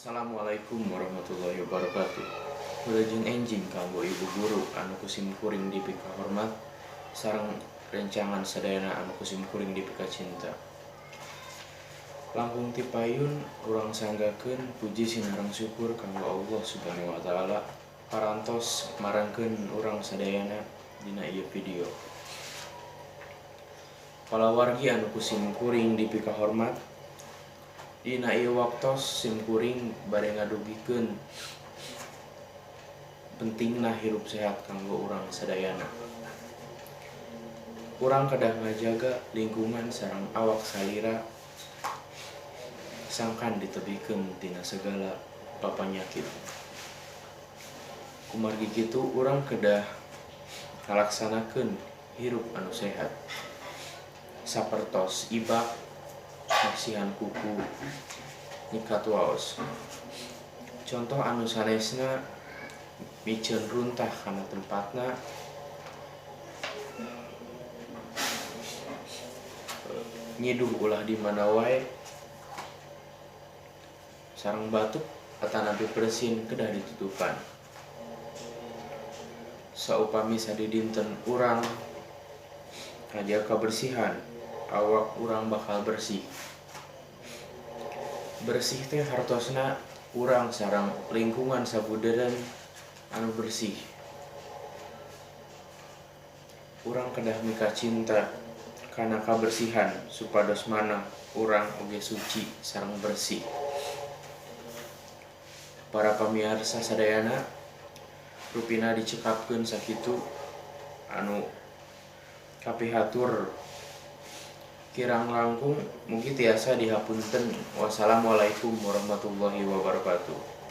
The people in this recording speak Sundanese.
Assalamualaikum warahmatullahi wabarakatuh. Wilujeng enjing kanggo ibu guru anu kusim kuring dipika hormat sareng rencangan sadayana anu kusim kuring dipika cinta. Langkung ti payun urang sanggakeun puji sinareng syukur kanggo Allah Subhanahu wa taala parantos marangkeun urang sadayana dina ieu video. Kalawargi anu kusim kuring dipika hormat, dina ieu waktos sim kuring bade ngadugikeun pentingna hirup sehat kanggo urang sadayana. Urang kedah ngajaga lingkungan sareng awak salira sangkan ditebikeun tina segala papanyakit. Kumargi kitu urang kedah ngalaksanakeun hirup anu sehat. Sapertos ibak, bersihan kuku, nyikat waos. Contoh anu sanesna miceun runtah kana tempatna, nyiduh ulah di mana wae, sareng batuk atanapi bersin kedah ditutupan. Saupami sadidinten urang ngajaga kebersihan, awak urang bakal bersih. Bersih teh hartosna urang sareng lingkungan sabudeureun anu bersih. Urang kedah mika cinta kana kabersihan supados manah urang oge suci sareng bersih. Para pamirsa sadayana, rupina dicekapkeun sakitu anu kapihatur kirang langkung mugi tiasa dihapunten. Wassalamualaikum warahmatullahi wabarakatuh.